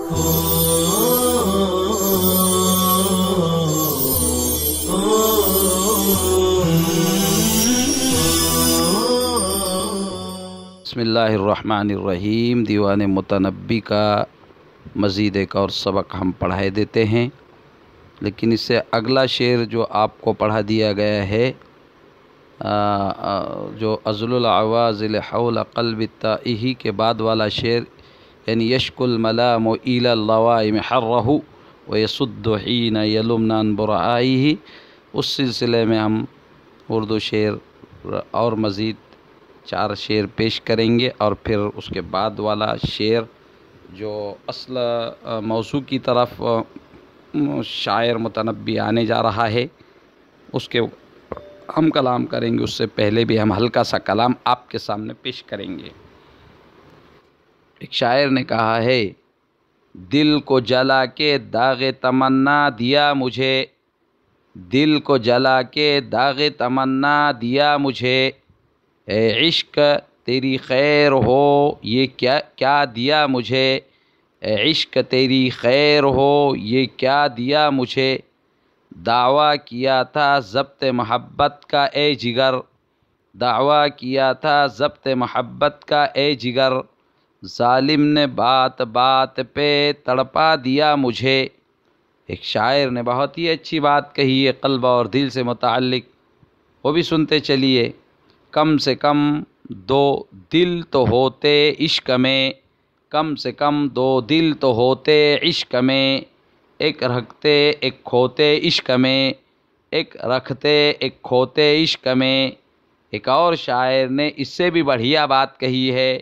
بسم اللہ الرحمن الرحیم۔ دیوان متنبی کا مزید ایک اور سبق ہم پڑھائے دیتے ہیں، لیکن اس سے اگلا شعر جو آپ کو پڑھا دیا گیا ہے، جو ازل العوازل حول قلب التائہ کے بعد والا شعر، یعنی یشک الملام الی اللوائم حرہ ویصد حین یلمن عن برعائہ، اس سلسلے میں ہم اردو شعر اور مزید 4 شعر پیش کریں گے، اور پھر اس کے بعد والا شعر جو اصل موضوع کی طرف شاعر متنبی آنے جا رہا ہے، اس کے ہم کلام کریں گے۔ اس سے پہلے بھی ہم ہلکا سا کلام آپ کے سامنے پیش کریں گے۔ ایک شاعر نے کہا ہے، دل کو جلا کے داغ تمنا دیا مجھے، دل کو جلا کے داغ تمنا دیا مجھے، اے عشق تیری خیر ہو یہ کیا دیا مجھے، اے عشق تیری خیر ہو یہ کیا دیا مجھے، دعویٰ کیا تھا ضبط محبت کا اے جگر، دعویٰ کیا تھا ضبط محبت کا اے جگر، ظالم نے بات بات پہ تڑپا دیا مجھے۔ ایک شاعر نے بہت ہی اچھی بات کہی ہے قلب اور دل سے متعلق، وہ بھی سنتے چلیے۔ کم سے کم 2 دل تو ہوتے عشق میں، کم سے کم 2 دل تو ہوتے عشق میں، ایک رکھتے ایک کھوتے عشق میں، ایک رکھتے ایک کھوتے عشق میں۔ ایک اور شاعر نے اس سے بھی بڑھیا بات کہی ہے،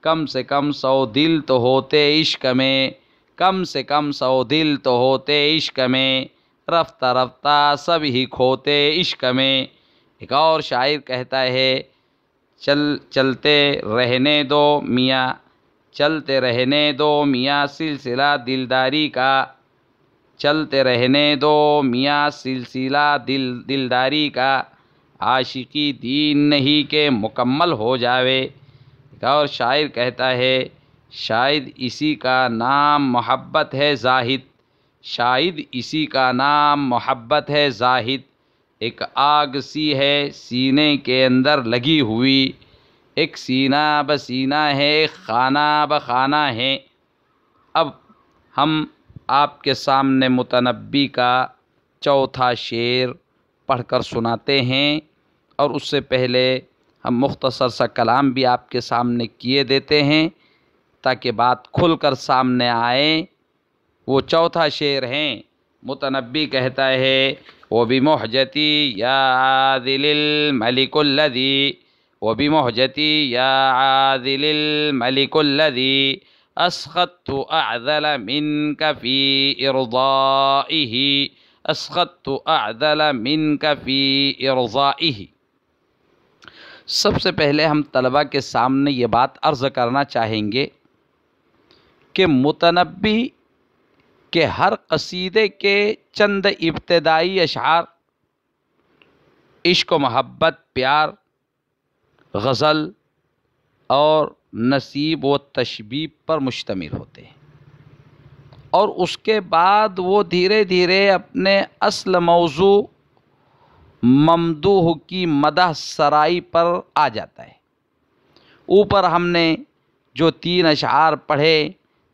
کم سے کم 100 دل تو ہوتے عشق میں، کم سے کم 100 دل تو ہوتے عشق میں، رفتہ رفتہ سب ہی کھوتے عشق میں۔ ایک اور شاعر کہتا ہے، چلتے رہنے دو میاں، چلتے رہنے دو میاں سلسلہ دلداری کا، چلتے رہنے دو میاں سلسلہ دلداری کا، عاشقی دین نہیں کہ مکمل ہو جاوے۔ ایک اور شاعر کہتا ہے، شاید اسی کا نام محبت ہے زاہد، شاید اسی کا نام محبت ہے زاہد، ایک آگ سی ہے سینے کے اندر لگی ہوئی، ایک سینہ بسینہ ہے خانہ بخانہ ہے۔ اب ہم آپ کے سامنے متنبی کا 4تھا شعر پڑھ کر سناتے ہیں، اور اس سے پہلے ہم مختصر سا کلام بھی آپ کے سامنے کیے دیتے ہیں تاکہ بات کھل کر سامنے آئے۔ وہ 4تھا شعر ہیں۔ متنبی کہتا ہے، وَبِمُحْجَتِي يَا عَاذِلِ الْمَلِكُ الَّذِي، وَبِمُحْجَتِي يَا عَاذِلِ الْمَلِكُ الَّذِي أَسْخَطْتُ أَعْذَلَ مِنْكَ فِي إِرْضَائِهِ، أَسْخَطْتُ أَعْذَلَ مِنْكَ فِي إِرْضَائِهِ۔ سب سے پہلے ہم طلباء کے سامنے یہ بات عرض کرنا چاہیں گے کہ متنبی کہ ہر قصیدے کے چند ابتدائی اشعار عشق و محبت، پیار، غزل اور نصیب و تشبیب پر مشتمل ہوتے ہیں، اور اس کے بعد وہ دھیرے دھیرے اپنے اصل موضوع ممدوح کی مدح سرائی پر آ جاتا ہے۔ اوپر ہم نے جو 3 اشعار پڑھے،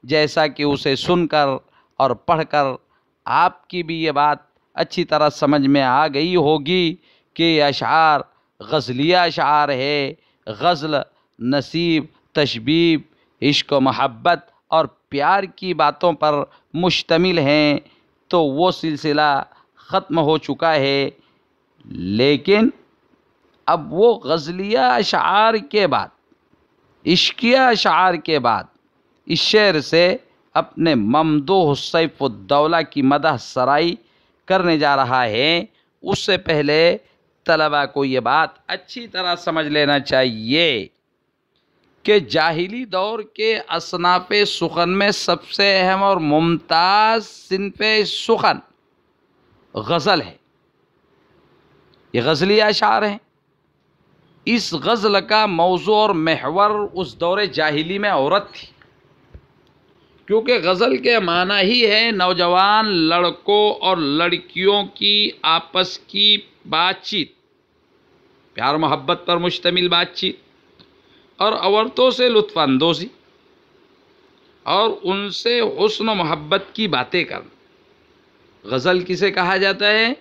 جیسا کہ اسے سن کر اور پڑھ کر آپ کی بھی یہ بات اچھی طرح سمجھ میں آ گئی ہوگی کہ یہ اشعار غزلیہ اشعار ہے، غزل، نصیب، تشبیب، عشق و محبت اور پیار کی باتوں پر مشتمل ہیں، تو وہ سلسلہ ختم ہو چکا ہے۔ لیکن اب وہ غزلیہ اشعار کے بعد، عشقیہ اشعار کے بعد اس شعر سے اپنے ممدوح سیف الدولہ کی مدح سرائی کرنے جا رہا ہے۔ اس سے پہلے طلباء کو یہ بات اچھی طرح سمجھ لینا چاہیے کہ جاہلی دور کے اصناف سخن میں سب سے اہم اور ممتاز صنف سخن غزل ہے۔ یہ غزلیہ اشعار ہیں۔ اس غزل کا موضوع اور محور اس دور جاہلی میں عورت تھی، کیونکہ غزل کے معنی ہی ہے نوجوان لڑکوں اور لڑکیوں کی آپس کی بات چیت، پیار محبت پر مشتمل بات چیت، اور عورتوں سے لطف اندوزی اور ان سے حسن و محبت کی باتیں کرنا۔ غزل کسے کہا جاتا ہے؟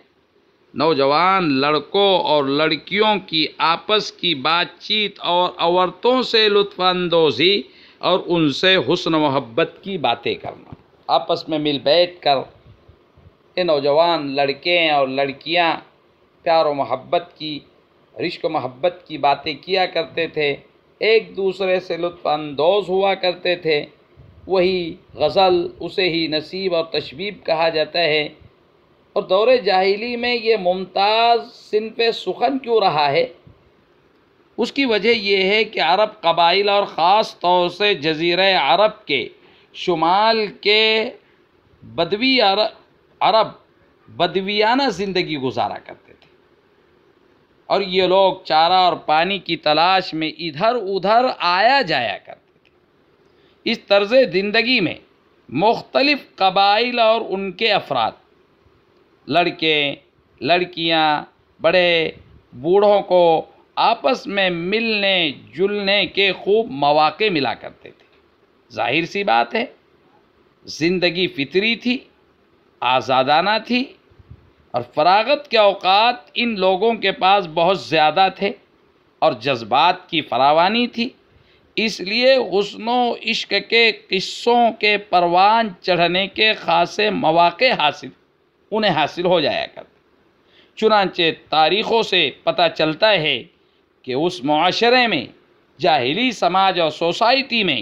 نوجوان لڑکوں اور لڑکیوں کی آپس کی بات چیت اور عورتوں سے لطف اندوزی اور ان سے حسن و محبت کی باتیں کرنا۔ آپس میں مل بیٹھ کر یہ نوجوان لڑکے اور لڑکیاں پیار و محبت کی، عشق و محبت کی باتیں کیا کرتے تھے، ایک دوسرے سے لطف اندوز ہوا کرتے تھے، وہی غزل، اسے ہی نصیب اور تشبیب کہا جاتا ہے۔ اور دور جاہلی میں یہ ممتاز صنف سخن کیوں رہا ہے؟ اس کی وجہ یہ ہے کہ عرب قبائل اور خاص طور سے جزیرہ عرب کے شمال کے بدوی عرب بدویانہ زندگی گزارا کرتے تھے، اور یہ لوگ چارہ اور پانی کی تلاش میں ادھر ادھر آیا جایا کرتے تھے۔ اس طرز زندگی میں مختلف قبائل اور ان کے افراد، لڑکے لڑکیاں، بڑے بوڑھوں کو آپس میں ملنے جلنے کے خوب مواقع ملا کرتے تھے۔ ظاہر سی بات ہے، زندگی فطری تھی، آزادانہ تھی، اور فراغت کے اوقات ان لوگوں کے پاس بہت زیادہ تھے اور جذبات کی فراوانی تھی، اس لیے حسن و عشق کے قصوں کے پروان چڑھنے کے خاصے مواقع انہیں حاصل ہو جایا کرتے۔ چنانچہ تاریخوں سے پتہ چلتا ہے کہ اس معاشرے میں، جاہلی سماج اور سوسائٹی میں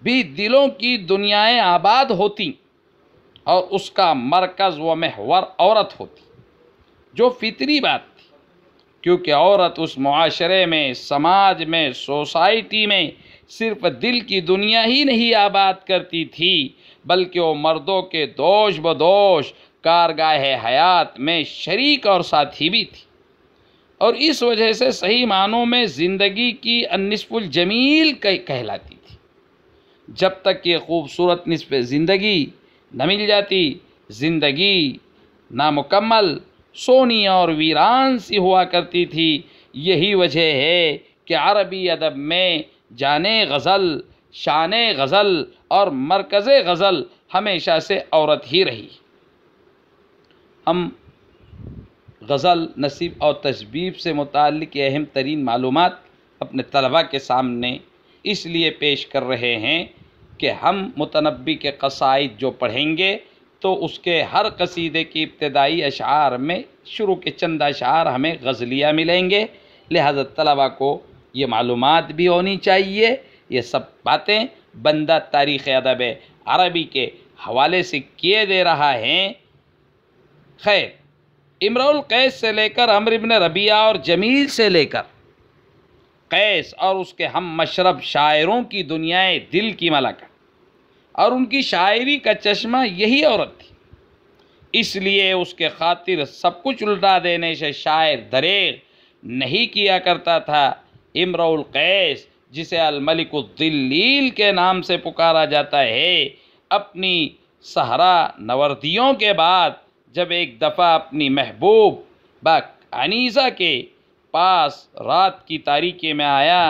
بھی دلوں کی دنیائیں آباد ہوتی اور اس کا مرکز و محور عورت ہوتی، جو فطری بات تھی، کیونکہ عورت اس معاشرے میں، سماج میں، سوسائٹی میں صرف دل کی دنیا ہی نہیں آباد کرتی تھی، بلکہ وہ مردوں کے دوش بدوش کارگاہ حیات میں شریک اور ساتھی بھی تھی، اور اس وجہ سے صحیح معنوں میں زندگی کی النصف الجمیل کہلاتی تھی۔ جب تک یہ خوبصورت نصف زندگی نہ مل جاتی، زندگی نامکمل، سونی اور ویران سی ہوا کرتی تھی۔ یہی وجہ ہے کہ عربی ادب میں جانے غزل، شان غزل اور مرکز غزل ہمیشہ سے عورت ہی رہی۔ ہم غزل، نصیب اور تشبیب سے متعلق اہم ترین معلومات اپنے طلباء کے سامنے اس لیے پیش کر رہے ہیں کہ ہم متنبی کے قصائد جو پڑھیں گے تو اس کے ہر قصیدے کی ابتدائی اشعار میں شروع کے چند اشعار ہمیں غزلیہ ملیں گے، لہذا طلباء کو یہ معلومات بھی ہونی چاہیے۔ یہ سب باتیں بندہ تاریخ ادب عربی کے حوالے سے کیے دے رہا ہے۔ خیر، امرؤ القیس سے لے کر عمرو بن ربیعہ اور جمیل سے لے کر قیس اور اس کے ہم مشرب شاعروں کی دنیائے دل کی ملکہ اور ان کی شاعری کا چشمہ یہی عورت تھی، اس لیے اس کے خاطر سب کچھ الٹا دینے سے شاعر دریغ نہیں کیا کرتا تھا۔ امرؤ القیس، جسے الملک الذلیل کے نام سے پکارا جاتا ہے، اپنی صحرا نوردیوں کے بعد جب ایک دفعہ اپنی محبوب عنیزہ کے پاس رات کی تاریکی میں آیا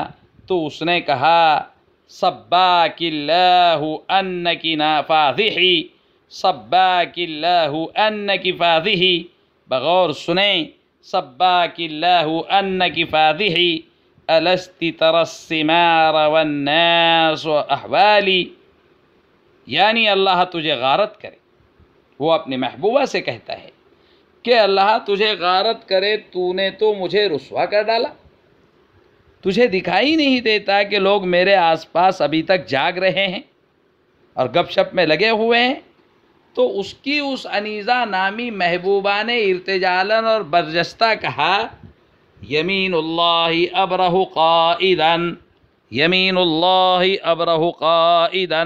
تو اس نے کہا، صباک اللہ انکی فاضحی، صباک اللہ انکی فاضحی، بغور سنیں، صباک اللہ انکی فاضحی، الست تری الثمار والناس احوالی، یعنی اللہ تجھے غارت کرے۔ وہ اپنی محبوبہ سے کہتا ہے کہ اللہ تجھے غارت کرے، تو نے تو مجھے رسوا کر ڈالا، تجھے دکھائی نہیں دیتا کہ لوگ میرے آس پاس ابھی تک جاگ رہے ہیں اور گپ شپ میں لگے ہوئے ہیں۔ تو اس کی اس عنیزہ نامی محبوبہ نے ارتجالاً اور برجستہ کہا، یمین اللہ ابرہ قائدا، یمین اللہ ابرہ قائدا،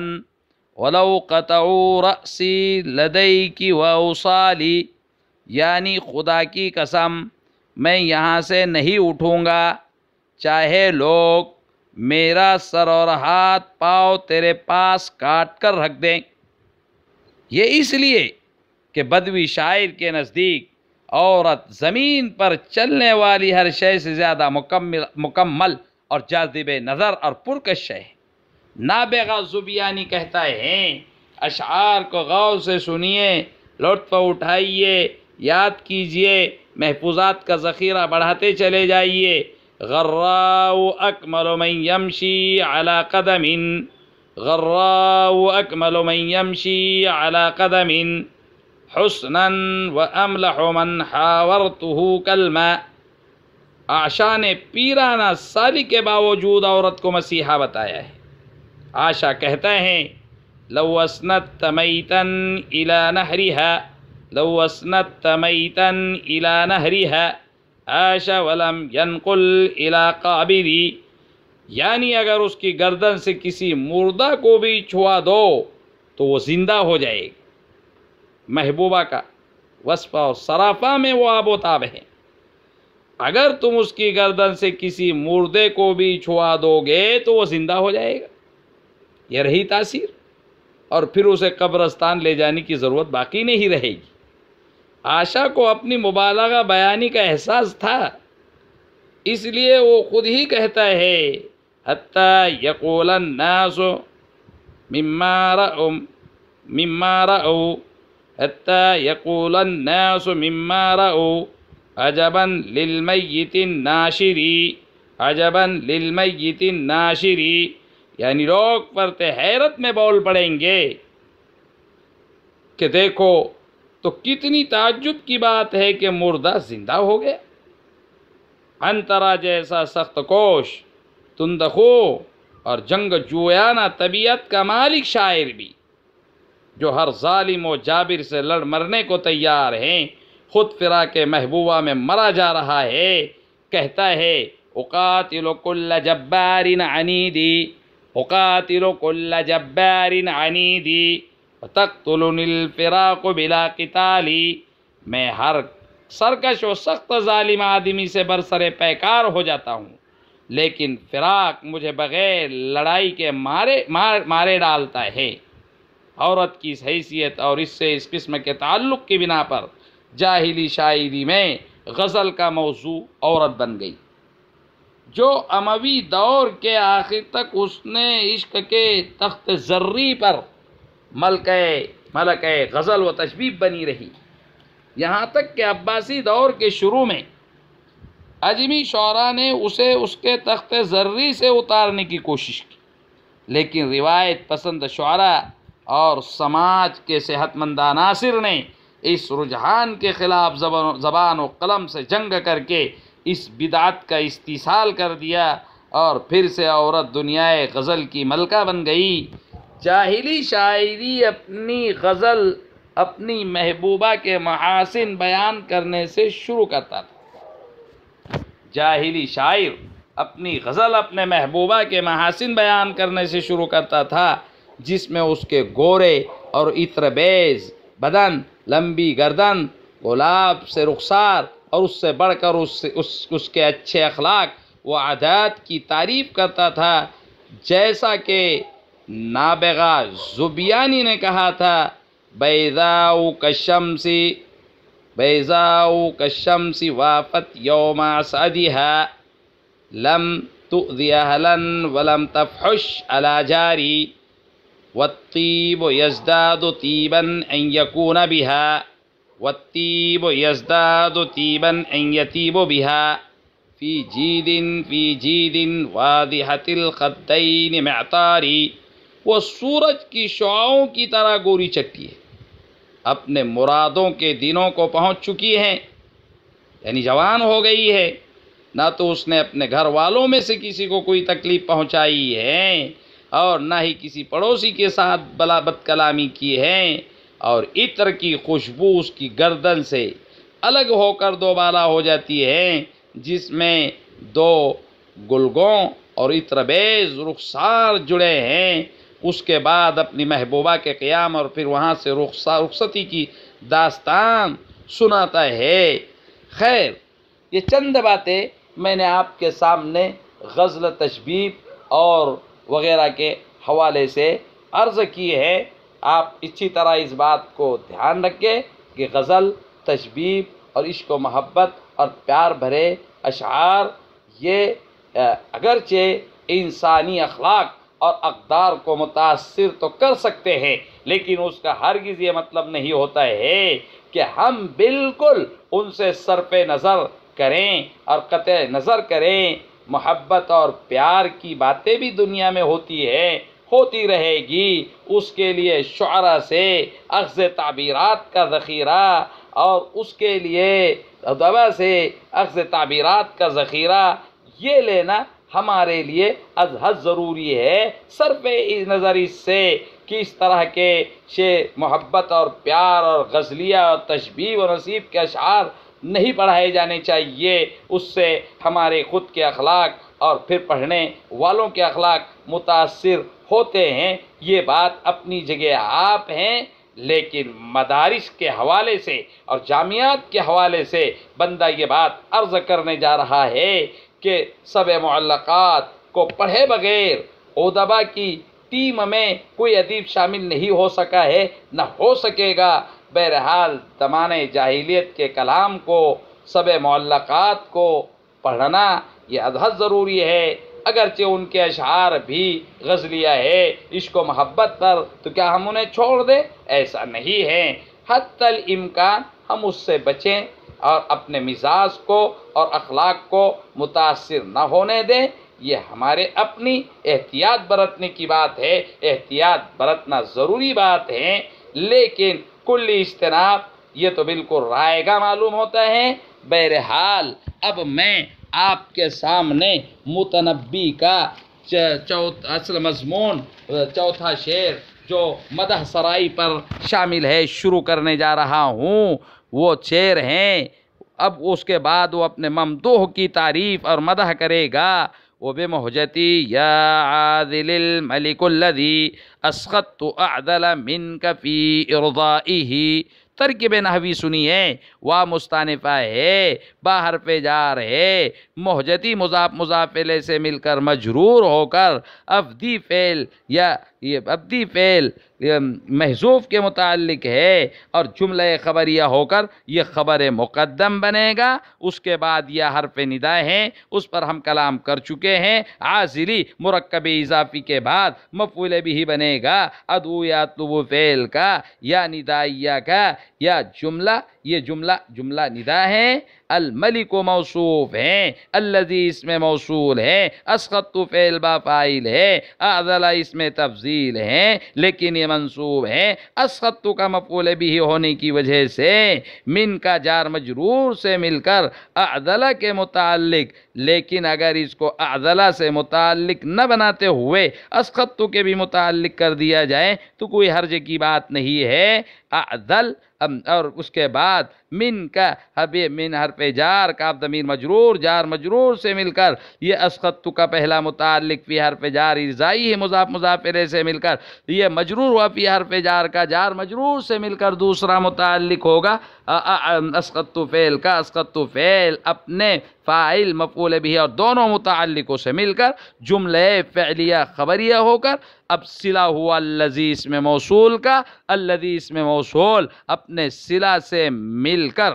ولو قطعوا رأسی لدیک واوصالی، یعنی خدا کی قسم میں یہاں سے نہیں اٹھوں گا، چاہے لوگ میرا سر اور ہاتھ پاؤں تیرے پاس کاٹ کر رکھ دیں۔ یہ اس لیے کہ بدوی شاعر کے نزدیک عورت زمین پر چلنے والی ہر شے سے زیادہ مکمل اور جاذب نظر اور پرکش ہے۔ نابغہ زبیانی کہتا ہے، اشعار کو غور سے سنیے، لطف اٹھائیے، یاد کیجئے، محفوظات کا ذخیرہ بڑھاتے چلے جائیے۔ غراء اکمل من یمشی علی قدم، غراء اکمل من یمشی علی قدم، حسنا واملح من حاورته کالماء۔ عاشا نے پیرانہ سالی کے باوجود عورت کو مسیحا بتایا ہے۔ عاشا کہتا ہے، لو اسندت میتا الی نہرها، لو اسندت میتا الی نہرها عاش ولم ینقل الی قابری، یعنی اگر اس کی گردن سے کسی مردہ کو بھی چھوا دو تو وہ زندہ ہو جائے گا۔ محبوبہ کا وصف اور صرافہ میں وہ آب و تاب ہے۔ اگر تم اس کی گردن سے کسی مردے کو بھی چھوا دو گے تو وہ زندہ ہو جائے گا۔ یہ رہی تاثیر، اور پھر اسے قبرستان لے جانے کی ضرورت باقی نہیں رہے گی۔ عاشا کو اپنی مبالغہ بیانی کا احساس تھا، اس لیے وہ خود ہی کہتا ہے، حتی یقول الناس مما رأوا، حتی یقول الناس مما رأوا عجبا للمیت الناشری، عجبا للمیت الناشری، یعنی لوگ پرتے حیرت میں بول پڑیں گے کہ دیکھو تو کتنی تعجب کی بات ہے کہ مردہ زندہ ہو گیا۔ انترا جیسا سخت کوش، تندخو اور جنگ جویانہ طبیعت کا مالک شاعر بھی، جو ہر ظالم و جابر سے لڑ مرنے کو تیار ہیں، خود فراق محبوبہ میں مرا جا رہا ہے، کہتا ہے، اقاتل کل جبار عنیدی، اقاتل کل جبار عنیدی وتقتلنی الفراق بلا قتالی، میں ہر سرکش و سخت ظالم آدمی سے برسر پیکار ہو جاتا ہوں، لیکن فراق مجھے بغیر لڑائی کے مارے ڈالتا ہے۔ عورت کی اس حیثیت اور اس سے اس قسم کے تعلق کی بنا پر جاہلی شاعری میں غزل کا موضوع عورت بن گئی، جو اموی دور کے آخر تک اس نے عشق کے تخت زرری پر ملکہ غزل و تشبیب بنی رہی، یہاں تک کہ عباسی دور کے شروع میں اجمی شعراء نے اسے اس کے تخت زرری سے اتارنے کی کوشش کی، لیکن روایت پسند شعراء اور سماج کے صحت مند عناصر نے اس رجحان کے خلاف زبان و قلم سے جنگ کر کے اس بدعت کا استحصال کر دیا، اور پھر سے عورت دنیائے غزل کی ملکہ بن گئی۔ جاہلی شاعری اپنی غزل اپنی محبوبہ کے محاسن بیان کرنے سے شروع کرتا تھا۔ جاہلی شاعر اپنی غزل اپنے محبوبہ کے محاسن بیان کرنے سے شروع کرتا تھا، جس میں اس کے گورے اور عطر بیز بدن، لمبی گردن، گلاب سے رخسار اور اس سے بڑھ کر اس کے اچھے اخلاق و عادات کی تعریف کرتا تھا، جیسا کہ نابغہ زبیانی نے کہا تھا، بیضاء کالشمس وافت یوم اسعدها لم تؤذی اہلا ولم تفحش علی جاری والطیب یزداد طیبا ان یکون بها والطیب یزداد طیبا ان یطیب بها فی جید واضحۃ الخدین معطاری۔ وہ سورج کی شعاؤں کی طرح گوری چٹی ہے، اپنے مرادوں کے دنوں کو پہنچ چکی ہے، یعنی جوان ہو گئی ہے، نہ تو اس نے اپنے گھر والوں میں سے کسی کو کوئی تکلیف پہنچائی ہے اور نہ ہی کسی پڑوسی کے ساتھ بد کلامی کی ہے، اور عطر کی خوشبو اس کی گردن سے الگ ہو کر دوبالا ہو جاتی ہے، جس میں دو گلگوں اور عطر بیز رخسار جڑے ہیں۔ اس کے بعد اپنی محبوبہ کے قیام اور پھر وہاں سے رخصتی کی داستان سناتا ہے۔ خیر، یہ چند باتیں میں نے آپ کے سامنے غزل تشبیب اور وغیرہ کے حوالے سے عرض کی ہے۔ آپ اچھی طرح اس بات کو دھیان رکھیں کہ غزل، تشبیب اور عشق و محبت اور پیار بھرے اشعار یہ اگرچہ انسانی اخلاق اور اقدار کو متاثر تو کر سکتے ہیں، لیکن اس کا ہرگز یہ مطلب نہیں ہوتا ہے کہ ہم بالکل ان سے صرف نظر کریں اور قطع نظر کریں۔ محبت اور پیار کی باتیں بھی دنیا میں ہوتی ہے، ہوتی رہے گی۔ اس کے لیے شعراء سے اخذ تعبیرات کا ذخیرہ اور اس کے لیے ادبا سے اخذ تعبیرات کا ذخیرہ یہ لینا ہمارے لیے از حد ضروری ہے، صرف نظر اس سے کہ اس طرح کے شعر محبت اور پیار اور غزلیہ اور تشبیہ و نصیب کے اشعار نہیں پڑھائے جانے چاہیے۔ اس سے ہمارے خود کے اخلاق اور پھر پڑھنے والوں کے اخلاق متاثر ہوتے ہیں، یہ بات اپنی جگہ آپ ہیں، لیکن مدارس کے حوالے سے اور جامعات کے حوالے سے بندہ یہ بات عرض کرنے جا رہا ہے کہ سب معلقات کو پڑھے بغیر ادبا کی ٹیم میں کوئی ادیب شامل نہیں ہو سکا ہے، نہ ہو سکے گا۔ بہرحال زمانۂ جاہلیت کے کلام کو، سب معلقات کو پڑھنا یہ ازحد ضروری ہے، اگرچہ ان کے اشعار بھی غزلیہ ہے عشق و محبت پر، تو کیا ہم انہیں چھوڑ دیں؟ ایسا نہیں ہے۔ حتی الامکان ہم اس سے بچیں اور اپنے مزاج کو اور اخلاق کو متاثر نہ ہونے دیں۔ یہ ہمارے اپنی احتیاط برتنے کی بات ہے، احتیاط برتنا ضروری بات ہے، لیکن کلی اجتناب یہ تو بالکل رائگاں معلوم ہوتا ہے۔ بہرحال اب میں آپ کے سامنے متنبی کا اصل مضمون چوتھا شعر جو مدح سرائی پر شامل ہے شروع کرنے جا رہا ہوں۔ وہ شعر ہیں، اب اس کے بعد وہ اپنے ممدوح کی تعریف اور مدح کرے گا۔ وَبِمُحْجَتِي يَا عَاذِلِ الْمَلِكُ الَّذِي أَسْخَطْتُ أَعْدَلَ مِنْكَ فِي إِرْضَائِهِ۔ ترکیب نحوی سنیے، وا مستانفہ ہے، با حرف جار ہے، محجتی مضاف مضاف الیہ سے مل کر مجرور ہو کر ابدی فعل یا یہ ابدی فعل محذوف کے متعلق ہے، اور جملہ خبریہ ہو کر یہ خبر مقدم بنے گا۔ اس کے بعد یہ حرف ندا ہے، اس پر ہم کلام کر چکے ہیں۔ عاذلی مرکب اضافی کے بعد مفعول بھی بنے گا، ادعو یا اطلب فعل کا یا ندائیہ کا یا جملہ، یہ جملہ ندا ہے۔ الملک موصوف ہے، الذی اس میں موصول ہے، اسخط فعل با فاعل ہے، اعذل اس میں تفضیل ہے لیکن یہ منصوب ہے۔ اسخط کا مفعول بھی ہونے کی وجہ سے من کا جار مجرور سے مل کر اعذل کے متعلق، لیکن اگر اس کو اعذل سے متعلق نہ بناتے ہوئے اسخط کے بھی متعلق کر دیا جائے تو کوئی حرج کی بات نہیں ہے۔ اعذل اور اس کے بعد من کا من حرف جار کا ضمیر مجرور، جار مجرور سے مل کر یہ اسخط کا پہلا متعلق فی حرف جار ارضائی ہے، مضاف مضاف الیہ سے مل کر یہ مجرور ہوا فی حرف جار کا، جار مجرور سے مل کر دوسرا متعلق ہوگا اسخط فعل کا۔ اسخط فعل اپنے فاعل مفعول بھی اور دونوں متعلقوں سے مل کر جملہ فعلیہ خبریہ ہو کر اب صلہ ہوا الذی اس میں موصول کا، الذی اس میں موصول اپنے صلہ سے مل کر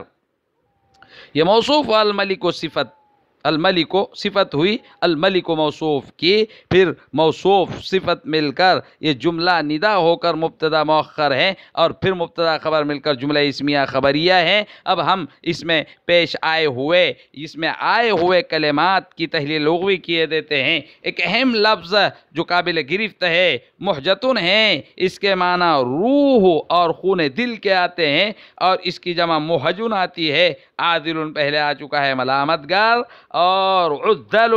یہ موصوف الملک و صفت، الملک و صفت ہوئی الملک و موصوف کی، پھر موصوف صفت مل کر یہ جملہ ندا ہو کر مبتدا مؤخر ہے، اور پھر مبتدا خبر مل کر جملہ اسمیہ خبریہ ہے۔ اب ہم اس میں پیش آئے ہوئے کلمات کی تحلیل لغوی کیے دیتے ہیں۔ ایک اہم لفظ جو قابل گرفت ہے محجتن ہے، اس کے معنی روح اور خون دل کے آتے ہیں، اور اس کی جمع محجن آتی ہے۔ عادل پہلے آ چکا ہے ملامت گار، اور عدل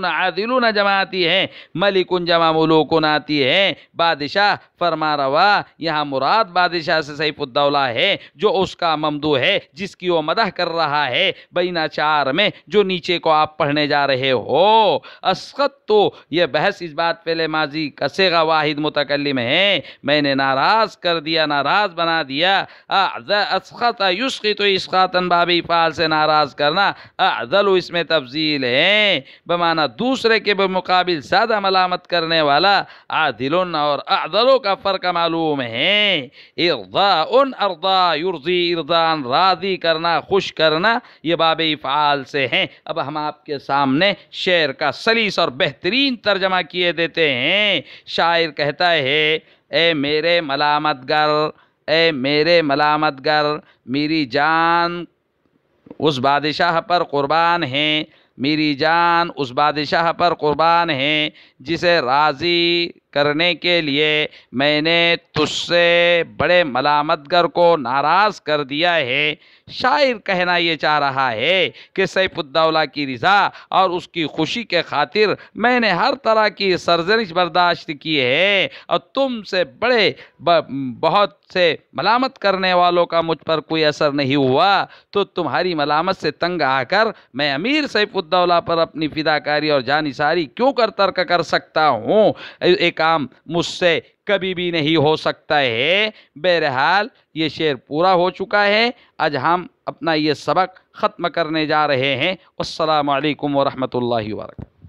عادلون جمع آتی ہے، ملکن جمع ملوکن آتی ہے، بادشاہ فرما روا، یہاں مراد بادشاہ سے سیف الدولہ ہے جو اس کا ممدوح ہے، جس کی وہ مدح کر رہا ہے بین اشعار میں جو نیچے کو آپ پڑھنے جا رہے ہو۔ اسخط تو یہ بحث اس بات فعل ماضی کا صیغہ واحد متکلم ہے، میں نے ناراض کر دیا، ناراض بنا دیا۔ اسخط یسخط اسخاطا باب افعال سے ناراض کرنا، اعذل افضل اس میں تفضیل ہے، بمعنی دوسرے کے بمقابل زیادہ ملامت کرنے والا عادل اور اعدل کا فرق معلوم ہے۔ ارضاء ارضا یرضی ارضان، راضی کرنا، خوش کرنا، یہ باب افعال سے ہیں۔ اب ہم آپ کے سامنے شعر کا سلیس اور بہترین ترجمہ کیے دیتے ہیں۔ شاعر کہتا ہے، اے میرے ملامت گر، اے میرے ملامت گر، میری جان اس بادشاہ پر قربان ہے، میری جان اس بادشاہ پر قربان ہے جسے راضی کرنے کے لیے میں نے تجھ سے بڑے ملامت گر کو ناراض کر دیا ہے۔ شاعر کہنا یہ چاہ رہا ہے کہ سیف الدولہ کی رضا اور اس کی خوشی کے خاطر میں نے ہر طرح کی سرزنش برداشت کی ہے، اور تم سے بڑے بہت سے ملامت کرنے والوں کا مجھ پر کوئی اثر نہیں ہوا، تو تمہاری ملامت سے تنگ آ کر میں امیر سیف الدولہ پر اپنی فداکاری اور جانثاری کیوں کر ترک کر سکتا ہوں؟ ایک کام مجھ سے کبھی بھی نہیں ہو سکتا ہے۔ بہرحال یہ شعر پورا ہو چکا ہے، آج ہم اپنا یہ سبق ختم کرنے جا رہے ہیں۔ السلام علیکم ورحمۃ اللہ وبرکاتہ۔